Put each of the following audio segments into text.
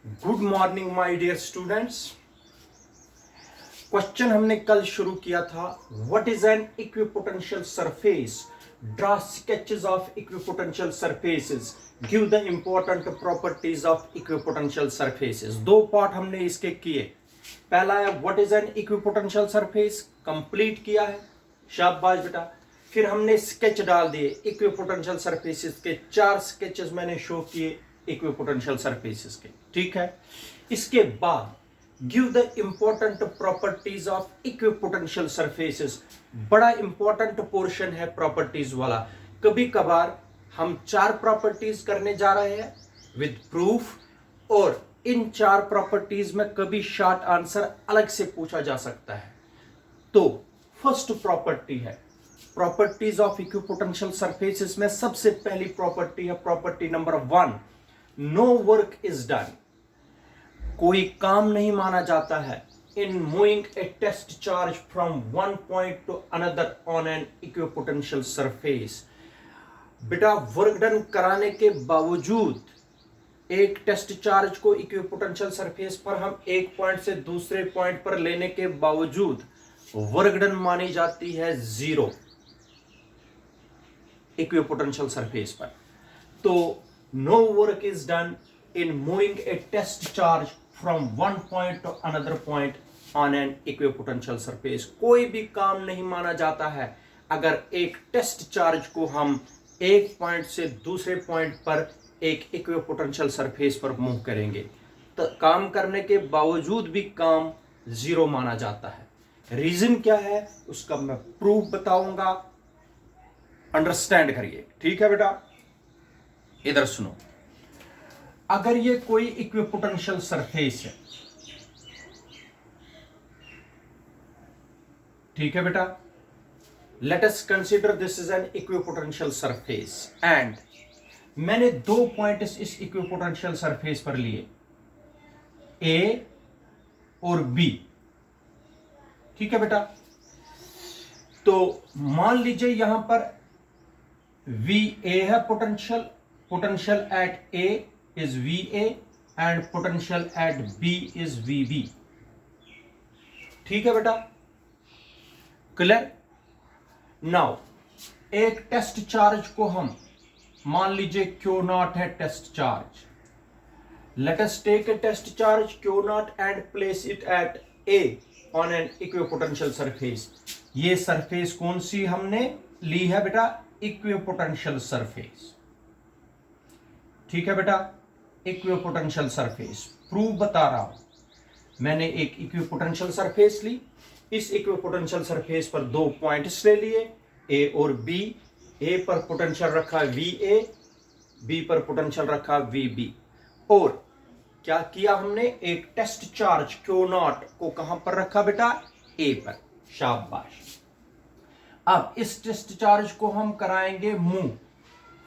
Good morning my dear students. Question हमने कल शुरू किया था, what is an equipotential surface, draw sketches of equipotential surfaces, give the important properties of equipotential surfaces. दो part हमने इसके किए। पहला है what is an equipotential surface, complete किया है, शाबाश बेटा। फिर हमने स्केच डाल दिए इक्विपोटेंशियल सरफेसेस के, 4 स्केचेस मैंने शो किए इक्विपोटेंशियल सरफेसेस के, ठीक है। इसके बाद give the important properties of equipotential surfaces. बड़ा इंपॉर्टेंट पोर्शन है प्रॉपर्टीज वाला। कभी कभार हम 4 प्रॉपर्टीज करने जा रहे हैं विद प्रूफ, और इन 4 प्रॉपर्टीज में कभी शॉर्ट आंसर अलग से पूछा जा सकता है। तो फर्स्ट प्रॉपर्टी है प्रॉपर्टीज ऑफ इक्विपोटेंशियल सरफेसेस में सबसे पहली प्रॉपर्टी है property number 1, no work is done. कोई काम नहीं माना जाता है in moving a test charge from one point to another on an equipotential surface. बेटा वर्क डन कराने के बावजूद एक टेस्ट चार्ज को इक्विपोटेंशियल सरफेस पर हम एक पॉइंट से दूसरे पॉइंट पर लेने के बावजूद वर्क डन मानी जाती है 0 इक्विपोटेंशियल सरफेस पर। तो no work is done in moving a test charge from one point to another point on an equipotential surface। कोई भी काम नहीं माना जाता है अगर एक टेस्ट चार्ज को हम एक पॉइंट से दूसरे पॉइंट पर एक इक्विपोटेंशियल सरफेस पर मूव करेंगे, तो काम करने के बावजूद भी काम 0 माना जाता है। रीजन क्या है उसका मैं प्रूफ बताऊंगा, अंडरस्टैंड करिए, ठीक है बेटा। इधर सुनो, अगर ये कोई इक्विपोटेंशियल सरफेस है, ठीक है बेटा, let us consider this is an equipotential surface and मैंने 2 पॉइंट्स इस इक्विपोटेंशियल सरफेस पर लिए, ए और बी, ठीक है बेटा। तो मान लीजिए यहां पर VA है potential at A is VA and potential at B is VB, ठीक है बेटा, क्लियर। नाउ एक टेस्ट चार्ज को हम मान लीजिए Q0 है test charge. Let us take a test charge Q0 and place it at A on an equipotential surface. ये सरफेस कौन सी हमने ली है बेटा, इक्विपोटेंशियल सरफेस, ठीक है बेटा, इक्विपोटेंशियल सरफेस। प्रूफ बता रहा हूं, मैंने एक इक्विपोटेंशियल सरफेस ली, इस इक्विपोटेंशियल सरफेस पर 2 पॉइंट्स ले लिए ए और बी। ए पर पोटेंशियल रखा VA, बी पर पोटेंशियल रखा VB, और क्या किया हमने, एक टेस्ट चार्ज Q0 को कहां पर रखा बेटा, ए पर, शाबाश। अब इस टेस्ट चार्ज को हम कराएंगे move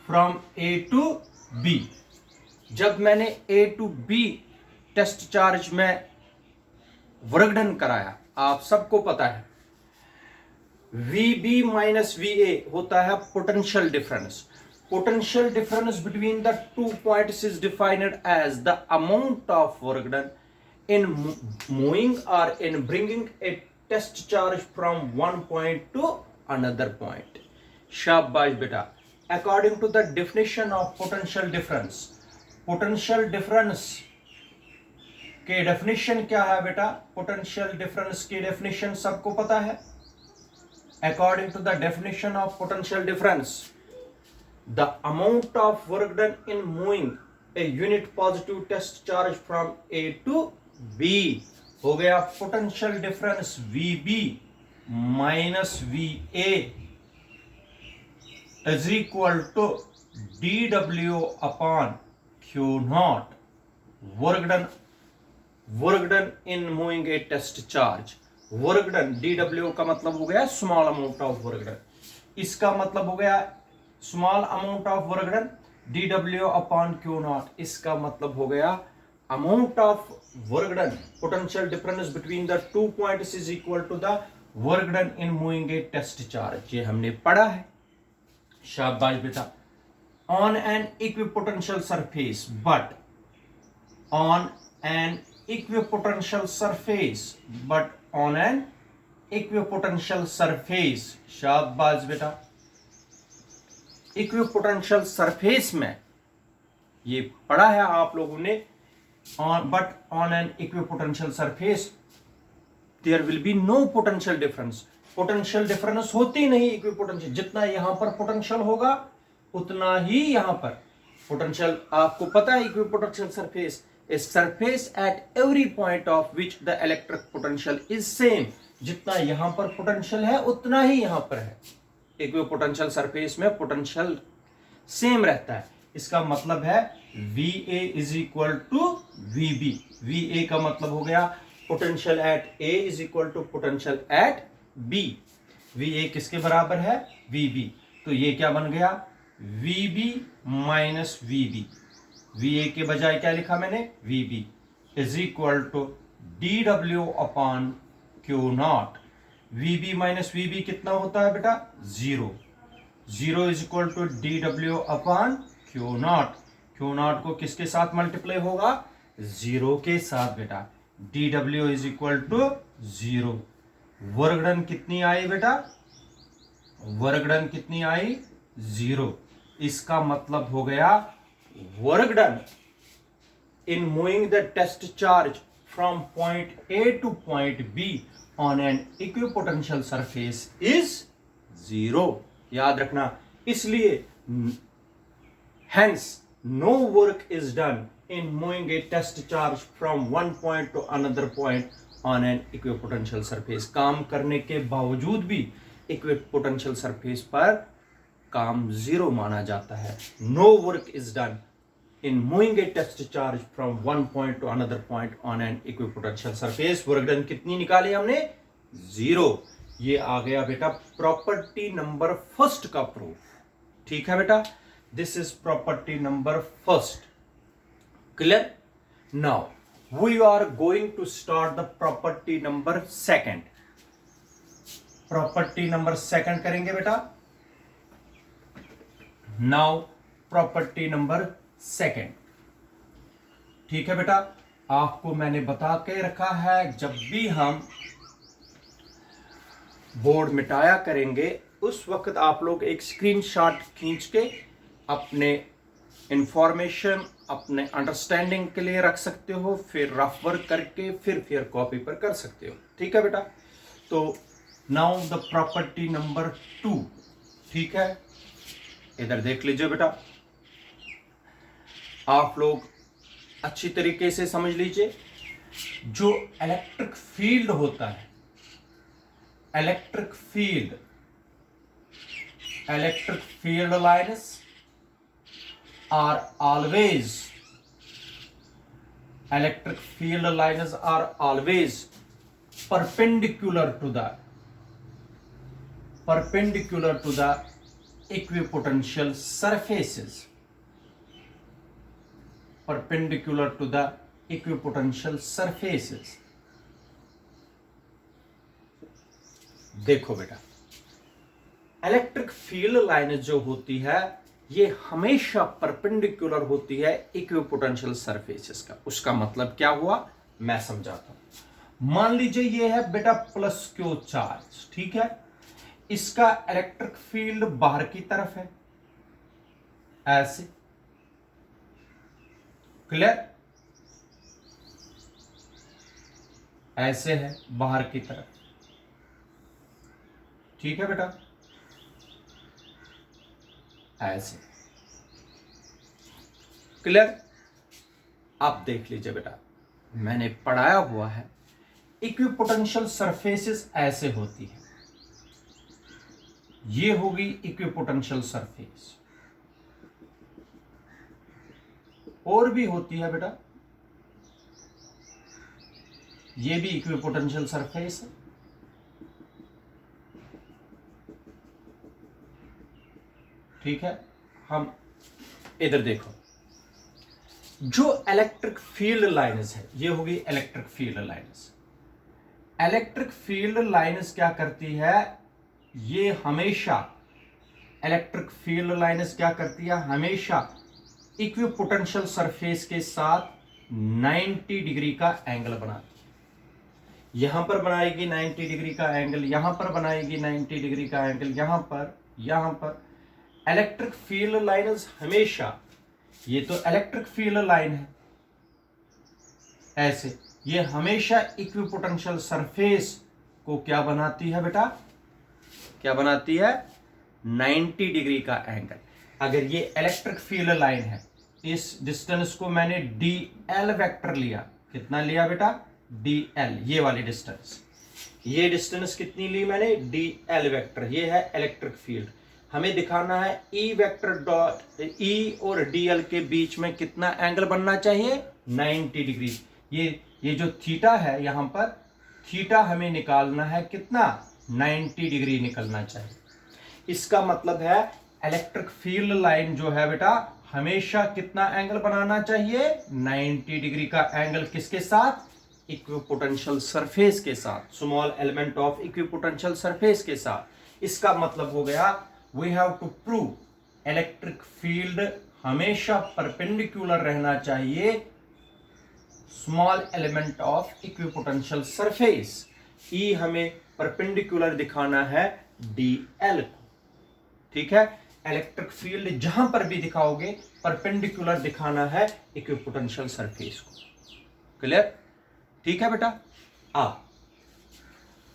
from A to B। जब मैंने A to B test charge में वर्क डन कराया, आप सबको पता है VB माइनस VA होता है potential difference. Potential difference between the 2 points is defined as the amount of work done in moving और in bringing a test charge from one point to another point. शाबाश बेटा। According to the definition of potential difference, potential difference के definition क्या है बेटा, potential difference की definition सबको पता है। According to the definition of potential difference, the amount of work done in moving a unit positive test charge from A to B हो गया potential difference VB minus VA is equal to dW upon Q0 work done in moving a test charge. Work done dW का मतलब हो गया small amount of work done, इसका मतलब हो गया small amount of work done dW upon Q0, इसका मतलब हो गया amount of work done, potential difference between the 2 points is equal to the work done in moving a test charge. ये हमने पढ़ा है, शाबाश बेटा। on an equipotential surface, but on an equipotential surface, but on an equipotential surface. शाबाश बेटा, equipotential surface में ये पढ़ा है आप लोगों ने, but on an equipotential surface there will be no potential difference. Potential difference होती नहीं इक्विपोटेंशियल, जितना यहां पर पोटेंशियल होगा उतना ही यहां पर पोटेंशियल. आपको पता है equipotential surface is surface at every point of which the electric potential is same. जितना यहां पर पोटेंशियल है उतना ही यहां पर है. इक्विपोटेंशियल सरफेस में पोटेंशियल सेम रहता है. इसका मतलब है VA is equal to VB. VA का मतलब हो गया potential at A is equal to potential at B. VA किसके बराबर है? VB. तो ये क्या बन गया? VB minus VB. VA के बजाय क्या लिखा मैंने? VB is equal to DW upon Q0. VB minus VB कितना होता है बेटा? 0. 0 is equal to DW upon Q0. Q0 को किसके साथ मल्टीप्लाई होगा? 0 के साथ बेटा. DW is equal to 0. Work done कितनी आई बेटा? वर्गडन कितनी आई? 0. इसका मतलब हो गया वर्गडन in moving the test charge from point A to point B on an equipotential surface is 0. याद रखना. इसलिए hence no work is done in moving a test charge from one point to another point on an equipotential surface. काम करने के बावजूद भी equipotential surface पर काम 0 माना जाता है. No work is done in moving a test charge from one point to another point on an equipotential surface. Work done कितनी निकाली हमने? 0. ये आ गया बेटा प्रॉपर्टी नंबर फर्स्ट का प्रूफ. ठीक है बेटा, this is property number first. Clear? Now we are going to start the property number second. Property number second करेंगे बेटा. Now property number second. ठीक है बेटा, आपको मैंने बता के रखा है जब भी हम बोर्ड मिटाया करेंगे उस वक्त आप लोग एक स्क्रीनशॉट खींच के अपने इंफॉर्मेशन, अपने अंडरस्टैंडिंग के लिए रख सकते हो, फिर रफ वर्क करके फिर कॉपी पर कर सकते हो. ठीक है बेटा. तो नाउ द प्रॉपर्टी नंबर 2. ठीक है, इधर देख लीजिए बेटा. आप लोग अच्छी तरीके से समझ लीजिए. जो इलेक्ट्रिक फील्ड होता है, electric field lines are always perpendicular to the equipotential surfaces. Perpendicular to the equipotential surfaces. देखो बेटा, इलेक्ट्रिक फील्ड लाइन जो होती है ये हमेशा परपेंडिकुलर होती है इक्विपोटेंशियल सरफेसेस का. उसका मतलब क्या हुआ मैं समझाता हूं. मान लीजिए ये है बेटा प्लस क्यू चार्ज. ठीक है, इसका इलेक्ट्रिक फील्ड बाहर की तरफ है ऐसे. क्लियर? ऐसे है बाहर की तरफ. ठीक है बेटा, ऐसे. क्लियर? आप देख लीजिए बेटा, मैंने पढ़ाया हुआ है इक्विपोटेंशियल सरफेसेस ऐसे होती है. ये होगी इक्विपोटेंशियल सरफेस. और भी होती है बेटा, ये भी इक्विपोटेंशियल सरफेस है. ठीक है, हम इधर देखो. जो इलेक्ट्रिक फील्ड लाइन्स है ये होगी electric field lines. Electric field lines क्या करती है? ये हमेशा इलेक्ट्रिक फील्ड लाइन्स क्या करती है? हमेशा इक्विपोटेंशियल सरफेस के साथ 90 डिग्री का एंगल बनाती है। यहां पर बनाएगी 90 डिग्री का एंगल, यहां पर बनाएगी 90 डिग्री का एंगल, यहां पर इलेक्ट्रिक फील्ड लाइन्स हमेशा, ये तो इलेक्ट्रिक फील्ड लाइन है ऐसे, ये हमेशा इक्विपोटेंशियल सरफेस को क्या बनाती है बेटा, क्या बनाती है, 90 डिग्री का एंगल। अगर ये इलेक्ट्रिक फील्ड लाइन है, इस डिस्टेंस को मैंने dl वेक्टर लिया, कितना लिया बेटा, dl, ये वाली डिस्टेंस, ये डिस्टेंस कितनी ली मैंने, dl वेक्टर, ये है इलेक्ट्रिक फील्ड। हमें दिखाना है E वेक्टर डॉट E और dl के बीच में कितना एंगल बनना चाहिए, 90 डिग्री। ये जो थीटा है यहां पर, थीटा हमें निकालना है कितना, 90 डिग्री निकलना चाहिए। इसका मतलब है इलेक्ट्रिक फील्ड लाइन जो है बेटा, हमेशा कितना एंगल बनाना चाहिए, 90 डिग्री का एंगल, किसके साथ, इक्विपोटेंशियल सरफेस के साथ, small element of equipotential surface के साथ। इसका मतलब हो गया, we have to prove electric field हमेशा परपेंडिकुलर रहना चाहिए small element of equipotential surface. E हमें परपेंडिकुलर दिखाना है dl को, ठीक है। इलेक्ट्रिक फील्ड जहां पर भी दिखाओगे परपेंडिकुलर दिखाना है इक्विपोटेंशियल सरफेस को, क्लियर, ठीक है बेटा। अब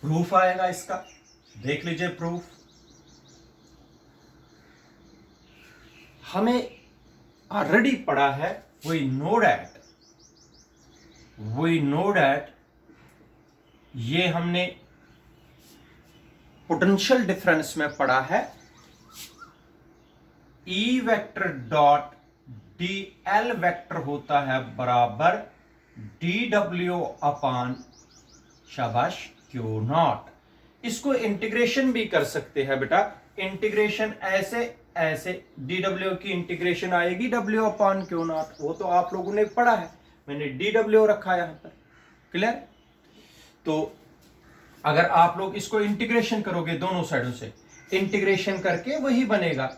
प्रूफ आएगा इसका, देख लीजिए प्रूफ। हमें ऑलरेडी पढ़ा है, वी नो दैट, ये हमने पोटेंशियल डिफरेंस में पढ़ा है, E vector dot dl vector होता है बराबर dw अपान, शाबाश, क्यू नॉट। इसको इंटीग्रेशन भी कर सकते हैं बेटा, इंटीग्रेशन ऐसे dw की इंटीग्रेशन आएगी w अपान क्यू नॉट, वो तो आप लोगों ने पढ़ा है, मैंने dw रखा यहां पर, क्लियर। तो अगर आप लोग इसको इंटीग्रेशन करोगे दोनों साइडों से, इंटीग्रेशन करके वही बनेगा,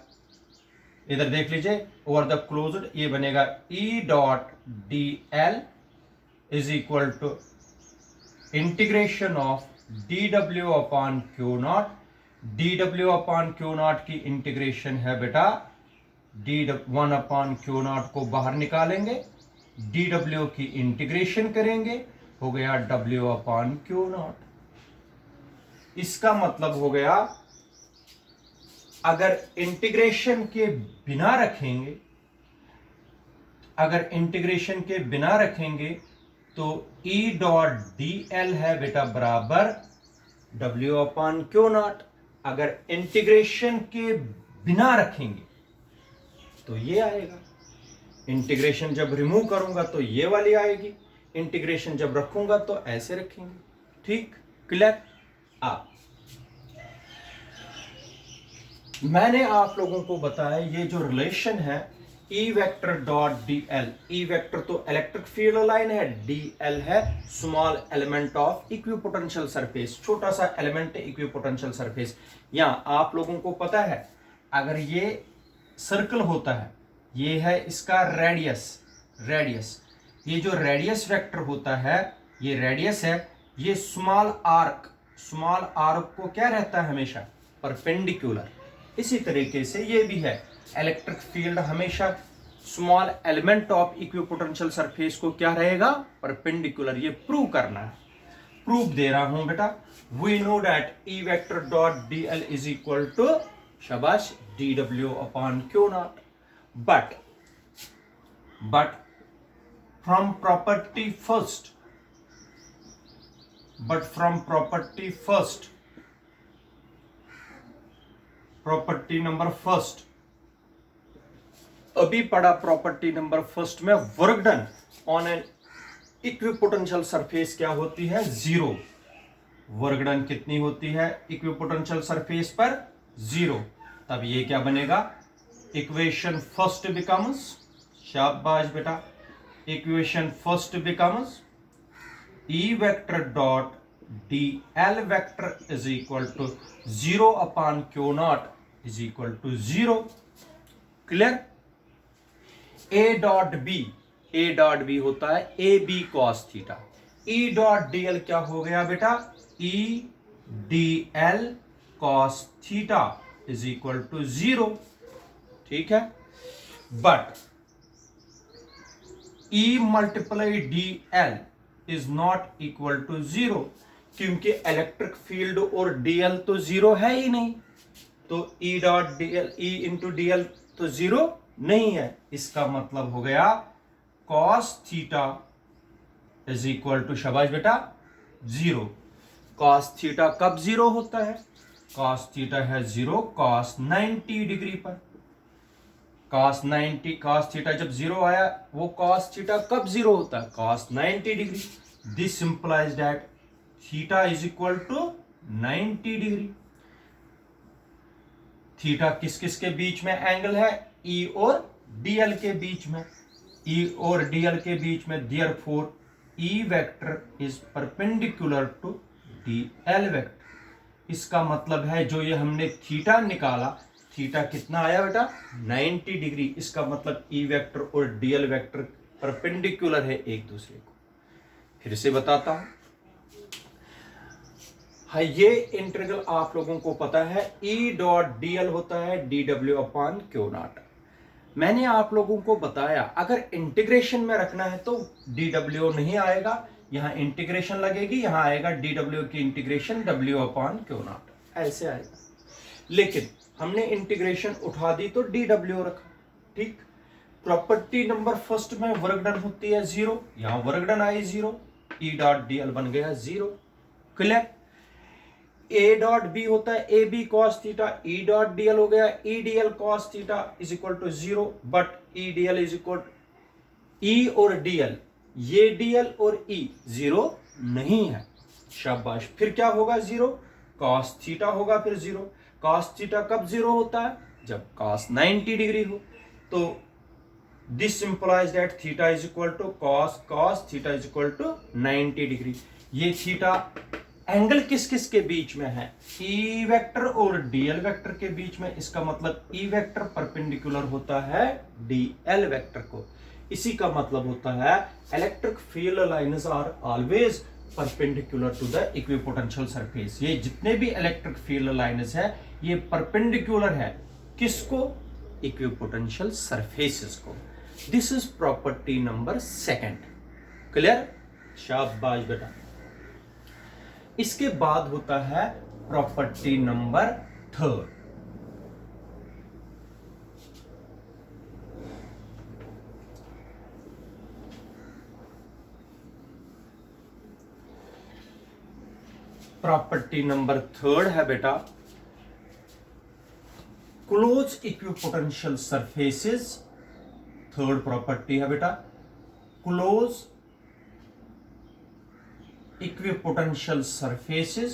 इधर देख लीजिए, ओवर द क्लोज्ड, ये बनेगा E dot dl is equal to integration of dw upon Q naught. dw upon Q naught की इंटीग्रेशन है बेटा, d1 अपॉन क्यू नॉट को बाहर निकालेंगे, dw की इंटीग्रेशन करेंगे, हो गया w अपॉन क्यू नॉट। इसका मतलब हो गया, अगर इंटीग्रेशन के बिना रखेंगे, अगर इंटीग्रेशन के बिना रखेंगे तो E डॉट dl है बेटा बराबर w अपॉन क्यू नॉट। अगर इंटीग्रेशन के बिना रखेंगे तो ये आएगा, इंटीग्रेशन जब रिमूव करूंगा तो ये वाली आएगी, इंटीग्रेशन जब रखूंगा तो ऐसे रखेंगे, ठीक, क्लियर। आप, मैंने आप लोगों को बताया ये जो रिलेशन है E vector dot dl, E vector तो इलेक्ट्रिक फील्ड लाइन है, dl है small element of equipotential surface, छोटा सा एलिमेंट इक्विपोटेंशियल सरफेस। यहां आप लोगों को पता है, अगर ये सर्कल होता है, ये है इसका रेडियस, ये जो रेडियस वेक्टर होता है, ये रेडियस है, ये स्मॉल आर्क को क्या रहता है हमेशा, परपेंडिकुलर। इसी तरीके से ये भी है, इलेक्ट्रिक फील्ड हमेशा small element of equipotential surface को क्या रहेगा, परपेंडिकुलर। ये प्रूव करना है, प्रूफ दे रहा हूं बेटा। We know that E vector dot dl is equal to, शाबाश, dw upon Q naught. But from property first, property number first, अभी पढ़ा प्रॉपर्टी नंबर फर्स्ट में, work done on an equipotential surface क्या होती है, 0। वर्क डन कितनी होती है इक्विपोटेंशियल सरफेस पर, 0। तब ये क्या बनेगा, इक्वेशन फर्स्ट बिकम्स, शाबाश बेटा, equation first becomes E vector dot dl vector is equal to 0 upon Q naught is equal to 0, clear. A dot B A dot B होता है A B cos theta. E dot D L क्या हो गया बेटा, E D L cos theta is equal to 0। ठीक है, but E multiply D L is not equal to 0, क्योंकि electric field और डीएल तो 0 है ही नहीं, तो E dot D L, E into D L तो 0 नहीं है। इसका मतलब हो गया cos theta is equal to, शाबाश बेटा, 0। कॉस थीटा कब 0 होता है, कॉस थीटा है 0 कॉस 90 डिग्री पर। कॉस थीटा जब 0 आया, वो कॉस थीटा कब 0 होता है, cos 90 degree. This implies that theta is equal to 90 degree. Theta किस किस के बीच में एंगल है, ई और डीएल के बीच में, ई और डीएल के बीच में, therefore E vector is perpendicular to DL vector. इसका मतलब है जो ये हमने थीटा निकाला, थीटा कितना आया बेटा, 90 डिग्री। इसका मतलब ई वेक्टर और डीएल वेक्टर परपेंडिकुलर है एक दूसरे को। फिर से बताता हूं, हाँ, ये इंटीग्रल आप लोगों को पता है, ई डॉट डीएल होता है D W upon Q not. मैंने आप लोगों को बताया अगर इंटीग्रेशन में रखना है तो डी डब्ल्यू नहीं आएगा, यहां इंटीग्रेशन लगेगी, यहां आएगा डी डब्ल्यू की integration W upon Q not, ऐसे आएगा। लेकिन हमने इंटीग्रेशन उठा दी तो डी डब्ल्यू रखा। ठीक, प्रॉपर्टी नंबर फर्स्ट में वर्क डन होती है 0, यहां वर्क डन आई 0, ई डॉट डी एल बन गया 0। क्लियर। ए डॉट बी होता है A B cos theta, E dot D L हो गया E D L cos theta is equal to 0, but E D L is equal, E और D L, ये D L और ई 0 नहीं है, शाबाश। फिर क्या होगा 0, कॉस थीटा होगा फिर 0। कॉस थीटा कब 0 होता है, जब कॉस 90 डिग्री हो। तो this implies that theta is equal to cos theta is equal to 90 degree. ये थीटा एंगल किस किस के बीच में है, ई वेक्टर और डीएल वेक्टर के बीच में। इसका मतलब ई वेक्टर परपेंडिकुलर होता है डीएल वेक्टर को। इसी का मतलब होता है electric field lines are always perpendicular to the equipotential surface. ये जितने भी इलेक्ट्रिक फील्ड लाइंस है ये परपेंडिकुलर है किसको, इक्विपोटेंशियल सरफेसेस को। This is property number 2। Clear, शाबाश बेटा। इसके बाद होता है प्रॉपर्टी नंबर 3। प्रॉपर्टी नंबर 3 है बेटा, close equipotential surfaces. Third property है बेटा, close equipotential surfaces,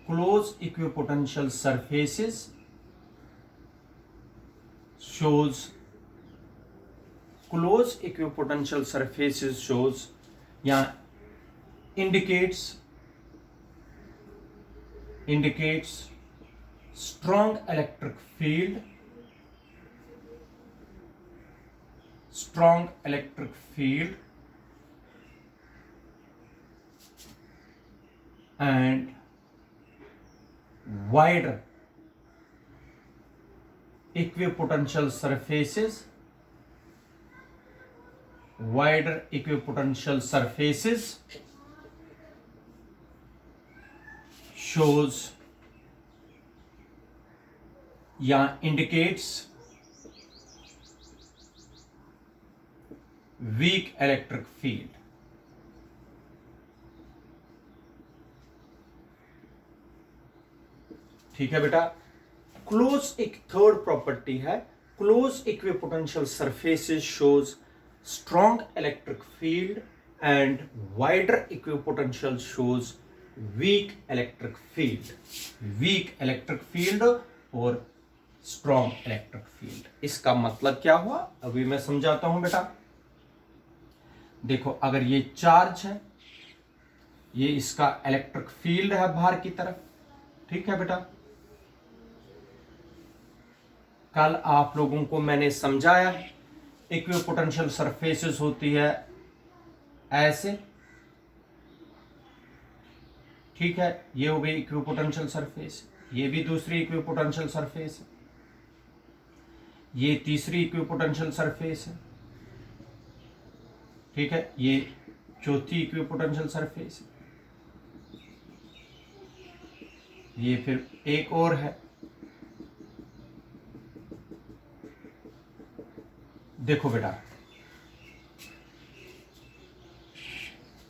close equipotential surfaces shows, close equipotential surfaces shows या indicates strong electric field, strong electric field and wider equipotential surfaces, wider equipotential surfaces shows या indicates weak electric field। ठीक है बेटा। Close एक third property है, close equipotential surfaces shows strong electric field and wider equipotential shows week electric field. Week electric field और strong electric field, इसका मतलब क्या हुआ अभी मैं समझाता हूं बेटा। देखो, अगर ये चार्ज है, ये इसका इलेक्ट्रिक फील्ड है बाहर की तरफ, ठीक है बेटा। कल आप लोगों को मैंने समझाया है इक्विपोटेंशियल सरफेसेस होती है ऐसे, ठीक है, ये हो गई इक्विपोटेंशियल सरफेस, ये भी दूसरी इक्विपोटेंशियल सरफेस है, ये तीसरी इक्विपोटेंशियल सरफेस है, ठीक है, ये चौथी इक्विपोटेंशियल सरफेस है, ये फिर एक और है। देखो बेटा,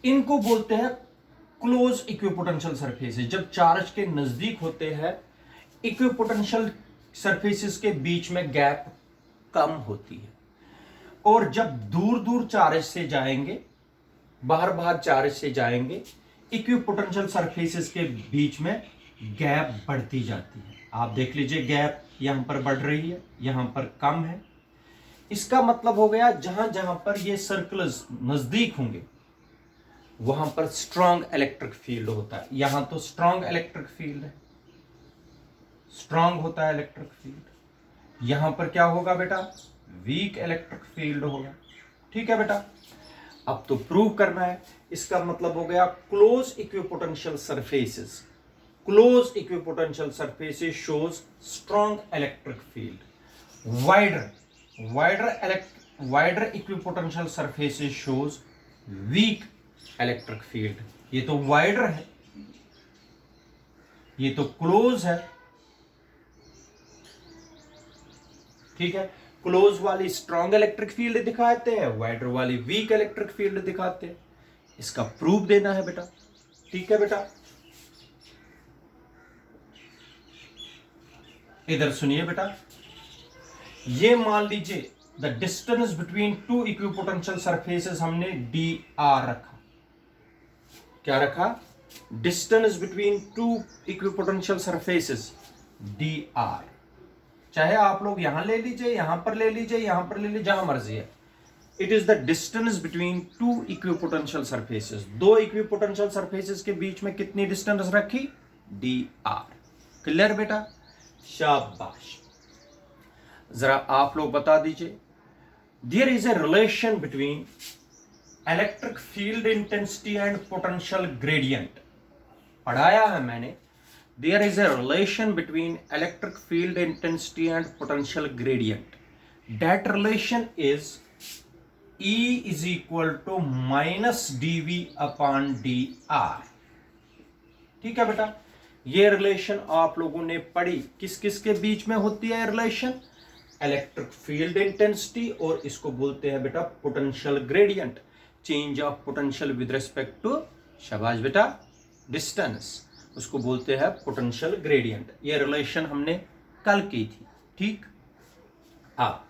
इनको बोलते हैं क्लोज इक्विपोटेंशियल सरफेसेस। जब चार्ज के नजदीक होते हैं, इक्विपोटेंशियल सरफेसेस के बीच में गैप कम होती है, और जब दूर दूर चार्ज से जाएंगे, बाहर बाहर चार्ज से जाएंगे, इक्विपोटेंशियल सरफेसेस के बीच में गैप बढ़ती जाती है। आप देख लीजिए, गैप यहां पर बढ़ रही है, यहां पर कम है। इसका मतलब हो गया जहां जहां पर ये सर्कल्स नजदीक होंगे वहां पर स्ट्रॉन्ग इलेक्ट्रिक फील्ड होता है। यहां तो स्ट्रॉन्ग इलेक्ट्रिक फील्ड है, स्ट्रॉन्ग होता है इलेक्ट्रिक फील्ड। यहां पर क्या होगा बेटा, वीक इलेक्ट्रिक फील्ड होगा। ठीक है बेटा, अब तो प्रूव करना है। इसका मतलब हो गया close equipotential surfaces, close equipotential surfaces shows strong electric field. Wider equipotential surfaces shows week electric field. ये तो वाइडर है, ये तो क्लोज है, ठीक है। क्लोज वाली स्ट्रॉन्ग इलेक्ट्रिक फील्ड दिखाते हैं, वाइडर वाली वीक इलेक्ट्रिक फील्ड दिखाते हैं। इसका प्रूफ देना है बेटा, ठीक है बेटा। इधर सुनिए बेटा, ये मान लीजिए the distance between two equipotential surfaces हमने डी आर रखा। क्या रखा? Distance between two equipotential surfaces D R. चाहे आप लोग यहां ले लीजिए, यहां पर ले लीजिए, यहां पर ले लीजिए, जहां मर्जी है। It is the distance between two equipotential surfaces. दो इक्विपोटेंशियल सरफेसेस के बीच में कितनी डिस्टेंस रखी? D R. क्लियर बेटा? शाबाश। जरा आप लोग बता दीजिए, there is a relation between electric field intensity and potential gradient. पढ़ाया है मैंने। There is a relation between electric field intensity and potential gradient. That relation is E is equal to minus dV upon dr। ठीक है बेटा, ये relation आप लोगों ने पढ़ी। किस किस के बीच में होती है रिलेशन? इलेक्ट्रिक फील्ड इंटेंसिटी और इसको बोलते हैं बेटा potential gradient, change of potential with respect to, शाबाश बेटा, डिस्टेंस, उसको बोलते हैं पोटेंशियल ग्रेडियंट। ये रिलेशन हमने कल की थी। ठीक, आप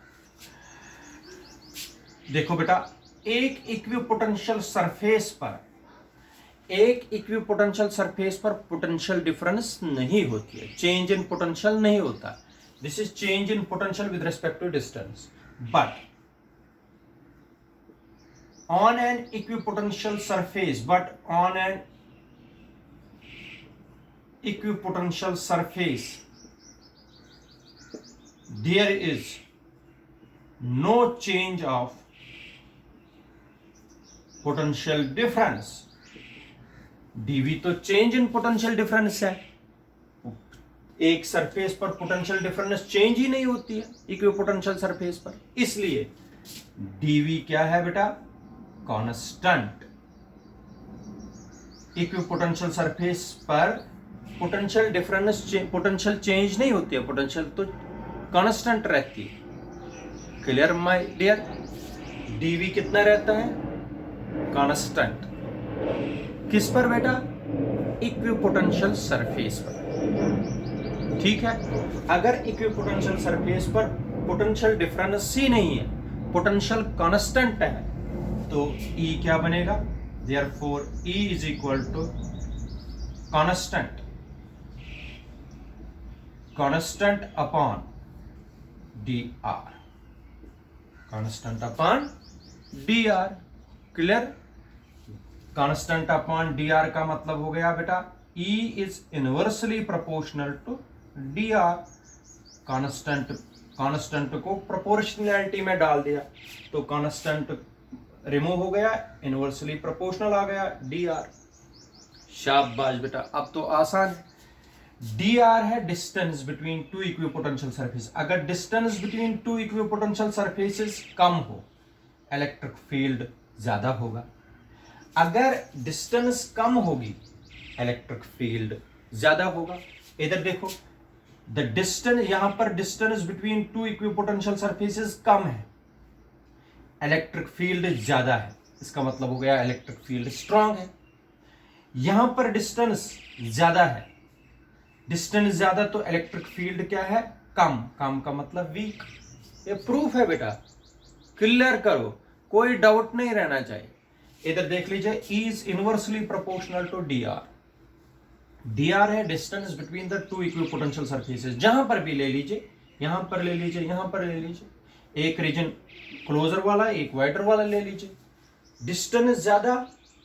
देखो बेटा, एक इक्विपोटेंशियल सरफेस पर पोटेंशियल डिफरेंस नहीं होती है, चेंज इन पोटेंशियल नहीं होता। This is change in potential with respect to distance. But on an equipotential surface there is no change of potential difference. DV तो चेंज इन पोटेंशियल डिफरेंस है। एक surface पर potential difference change ही नहीं होती है equipotential surface पर, इसलिए DV क्या है बेटा? कांस्टेंट। इक्विपोटेंशियल सरफेस पर पोटेंशियल डिफरेंस, पोटेंशियल चेंज नहीं होती है, पोटेंशियल तो कांस्टेंट रहती है। Clear my dear? डीवी कितना रहता है? कांस्टेंट। किस पर बेटा? इक्विपोटेंशियल सरफेस पर। ठीक है, अगर इक्विपोटेंशियल सरफेस पर पोटेंशियल डिफरेंस ही नहीं है, पोटेंशियल कांस्टेंट है, तो E क्या बनेगा? Therefore E is equal to constant upon D R, constant upon D R. Clear? Constant upon D R का मतलब हो गया बेटा E is inversely proportional to D R. Constant constant को प्रोपोर्शनैलिटी में डाल दिया तो कांस्टेंट रिमूव हो गया, इनवर्सली प्रोपोर्शनल आ गया डी आर। शाबाश बेटा, अब तो आसान है। डी आर है distance between two equipotential surface. अगर distance between two equipotential surfaces कम हो, इलेक्ट्रिक फील्ड ज्यादा होगा। अगर डिस्टेंस कम होगी, इलेक्ट्रिक फील्ड ज्यादा होगा। इधर देखो, द डिस्टेंस, यहां पर distance between two equipotential surfaces कम है, इलेक्ट्रिक फील्ड ज्यादा है, इसका मतलब हो गया इलेक्ट्रिक फील्ड स्ट्रांग है। यहां पर डिस्टेंस ज्यादा है, डिस्टेंस ज्यादा तो इलेक्ट्रिक फील्ड क्या है, कम। कम का मतलब वीक। ये प्रूफ है बेटा, क्लियर करो, कोई डाउट नहीं रहना चाहिए। इधर देख लीजिए, is inversely proportional to D R. D R है distance between the two equipotential surfaces. जहां पर भी ले लीजिए, यहां पर ले लीजिए, यहां पर ले लीजिए, एक रीजन क्लोजर वाला, एक वाइडर वाला ले लीजिए। डिस्टेंस ज्यादा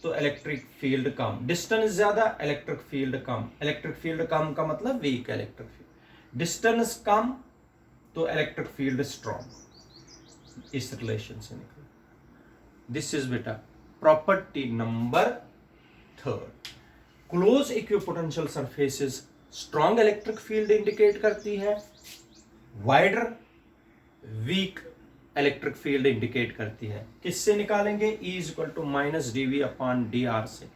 तो इलेक्ट्रिक फील्ड कम, डिस्टेंस ज्यादा इलेक्ट्रिक फील्ड कम। इलेक्ट्रिक फील्ड कम का मतलब वीक इलेक्ट्रिक फील्ड। डिस्टेंस कम तो इलेक्ट्रिक फील्ड स्ट्रॉन्ग। इस रिलेशन से निकल। दिस इज बेटा property number 3। Close equipotential surfaces strong electric field indicate करती है, wider weak electric field indicate करती है। किससे निकालेंगे, E is equal to minus dV upon dr से।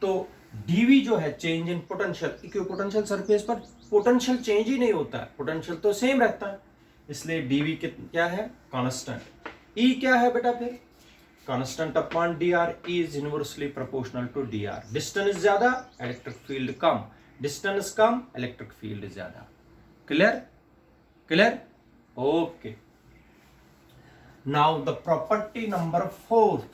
तो dV जो है change in potential, equipotential surface पर पोटेंशियल चेंज ही नहीं होता है, पोटेंशियल तो सेम रहता है, इसलिए dV क्या है, कांस्टेंट। E क्या है बेटा फिर, constant upon dr, E is inversely proportional to dr। Distance ज्यादा इलेक्ट्रिक फील्ड कम, डिस्टेंस कम इलेक्ट्रिक फील्ड ज्यादा। Clear, clear, okay. Now the property number 4,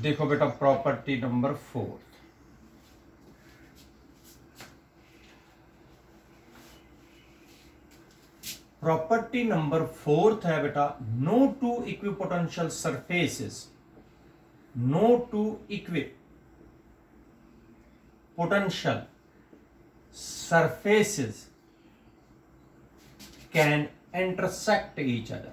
देखो बेटा प्रॉपर्टी नंबर 4। प्रॉपर्टी नंबर 4 है बेटा, no two equipotential surfaces, no two potential surfaces can intersect each other।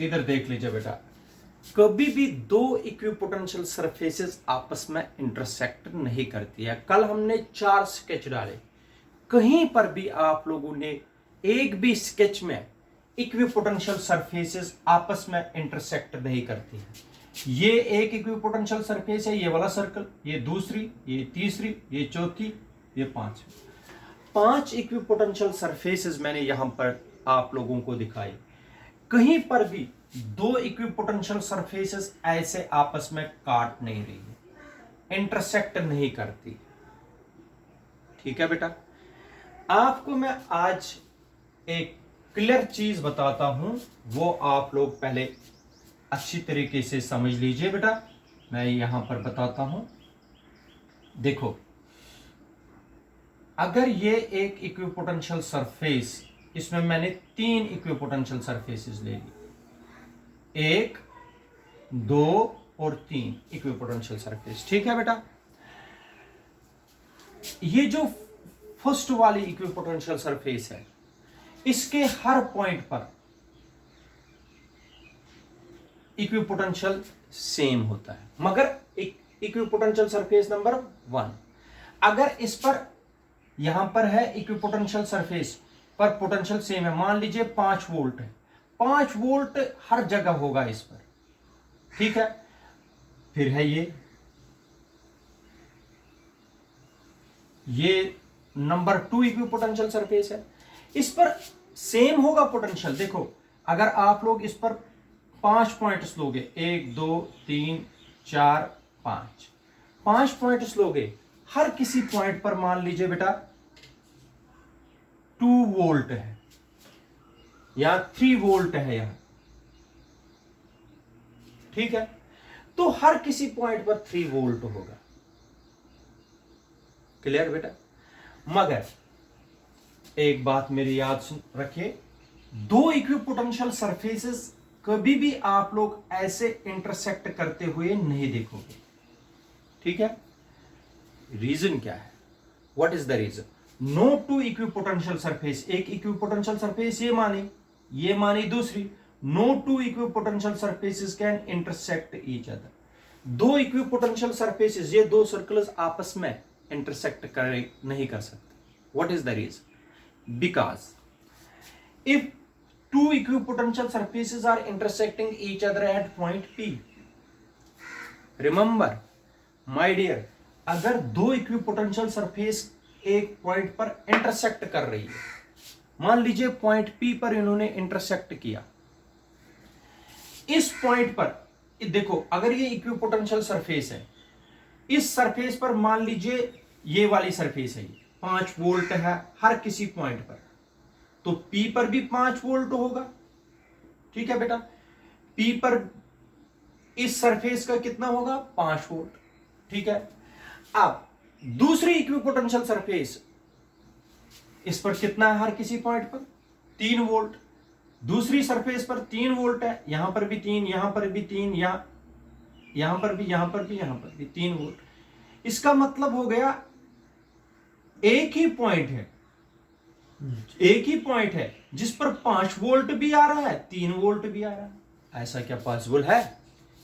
इधर देख लीजिए बेटा, कभी भी दो इक्विपोटेंशियल सरफेसेस आपस में इंटरसेक्ट नहीं करती है। कल हमने 4 स्केच डाले, कहीं पर भी आप लोगों ने एक भी स्केच में इक्विपोटेंशियल सरफेसेस आपस में इंटरसेक्ट नहीं करती है। ये एक इक्विपोटेंशियल सरफेस है, ये वाला सर्कल, ये दूसरी, ये तीसरी, ये चौथी, ये पांचवी। 5 इक्विपोटेंशियल सरफेसेस मैंने यहां पर आप लोगों को दिखाई। कहीं पर भी दो इक्विपोटेंशियल सरफेसेस ऐसे आपस में काट नहीं रही है, इंटरसेक्ट नहीं करती। ठीक है बेटा, आपको मैं आज एक क्लियर चीज बताता हूं, वो आप लोग पहले अच्छी तरीके से समझ लीजिए बेटा। मैं यहां पर बताता हूं, देखो, अगर ये एक इक्विपोटेंशियल सरफेस, इसमें मैंने 3 इक्विपोटेंशियल सरफेसेस ले ली, 1, 2 और 3 इक्विपोटेंशियल सरफेस। ठीक है बेटा, ये जो फर्स्ट वाली इक्विपोटेंशियल सरफेस है, इसके हर पॉइंट पर इक्विपोटेंशियल सेम होता है, मगर इक्विपोटेंशियल सरफेस नंबर 1, अगर इस पर यहां पर है इक्विपोटेंशियल सरफेस पर पोटेंशियल सेम है, मान लीजिए 5 वोल्ट है, 5 वोल्ट हर जगह होगा इस पर। ठीक है, फिर है ये नंबर 2 इक्विपोटेंशियल सरफेस है, इस पर सेम होगा पोटेंशियल। देखो, अगर आप लोग इस पर 5 पॉइंट्स लोगे, 1 2 3 4 5, 5 पॉइंट्स लोगे, हर किसी पॉइंट पर मान लीजिए बेटा 2 वोल्ट है या 3 वोल्ट है यहां। ठीक है, तो हर किसी पॉइंट पर 3 वोल्ट होगा। क्लियर बेटा, मगर एक बात मेरी याद रखिए, दो इक्विपोटेंशियल सरफेसेस कभी भी आप लोग ऐसे इंटरसेक्ट करते हुए नहीं देखोगे, ठीक है। रीजन क्या है, what is the reason? No two equipotential surface, एक इक्विपोटेंशियल सरफेस ये मानी दूसरी, no two equipotential surfaces can intersect each other. दो इक्विपोटेंशियल सरफेसेस, ये दो सर्कल्स आपस में इंटरसेक्ट नहीं कर सकते। What is the reason? Because if two equipotential surfaces are intersecting each other at point P. Remember, my dear, अगर दो इक्विपोटेंशियल सरफेस एक पॉइंट पर इंटरसेक्ट कर रही है, मान लीजिए पॉइंट P पर इन्होंने इंटरसेक्ट किया, इस पॉइंट पर देखो, अगर ये इक्विपोटेंशियल सरफेस है, इस सरफेस पर मान लीजिए ये वाली सरफेस है, 5 वोल्ट है हर किसी पॉइंट पर, तो P पर भी 5 वोल्ट होगा, ठीक है बेटा। P पर इस सरफेस का कितना होगा? 5 वोल्ट, ठीक है। अब दूसरी इक्विपोटेंशियल सरफेस, इस पर कितना है हर किसी पॉइंट पर? 3 वोल्ट। दूसरी सरफेस पर 3 वोल्ट है, यहां पर भी 3, यहां पर भी 3, यहां पर भी, यहां पर भी, यहां पर भी 3 वोल्ट। इसका मतलब हो गया एक ही पॉइंट है जिस पर 5 वोल्ट भी आ रहा है, 3 वोल्ट भी आ रहा है। ऐसा क्या पॉसिबल है?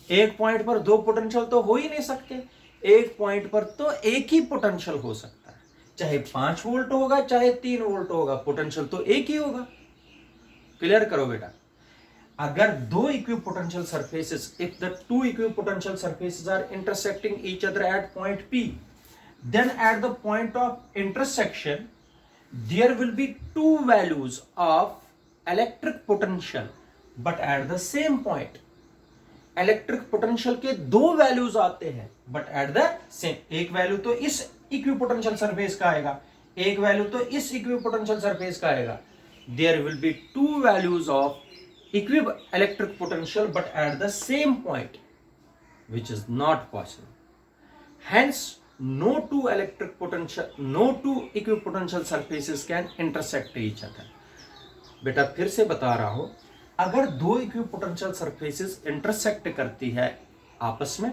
एक पॉइंट पर दो पोटेंशियल तो हो ही नहीं सकते। एक पॉइंट पर तो एक ही पोटेंशियल हो सकता है, चाहे 5 वोल्ट होगा चाहे 3 वोल्ट होगा, पोटेंशियल तो एक ही होगा। क्लियर करो बेटा। अगर दो equipotential surfaces, if the two equipotential surfaces are intersecting each other at point P, then at the point of intersection there will be two values of electric potential, but at the same point electric potential के दो values आते हैं, but at the same, एक value तो इस equipotential surface का आएगा, एक वैल्यू तो इस इक्विपोटेंशियल सरफेस का आएगा। there will be two values of electric potential but at the same point, which is not possible. Hence no two equipotential surfaces can intersect each other. बेटा फिर से बता रहा हूं, अगर दो इक्विपोटेंशियल सरफेसेस इंटरसेक्ट करती है आपस में,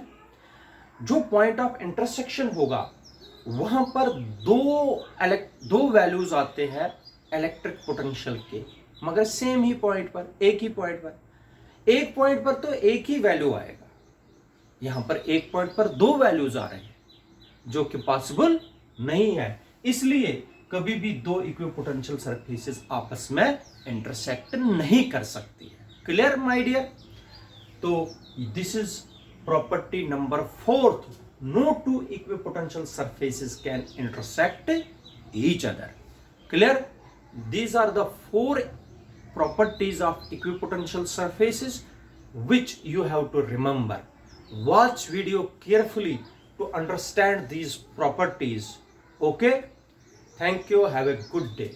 जो पॉइंट ऑफ इंटरसेक्शन होगा वहां पर दो वैल्यूज आते हैं इलेक्ट्रिक पोटेंशियल के, मगर सेम ही पॉइंट पर, एक ही पॉइंट पर। एक पॉइंट पर तो एक ही वैल्यू आएगा, यहां पर एक पॉइंट पर दो वैल्यूज आ रहे हैं, जो कि पॉसिबल नहीं है। इसलिए कभी भी दो इक्विपोटेंशियल सरफेसेस आपस में इंटरसेक्ट नहीं कर सकती है। Clear my dear? तो this is property number 4, no two equipotential surfaces can intersect each other. Clear? These are the 4 properties of equipotential surfaces which you have to remember. Watch video carefully to understand these properties. Okay? Thank you. Have a good day.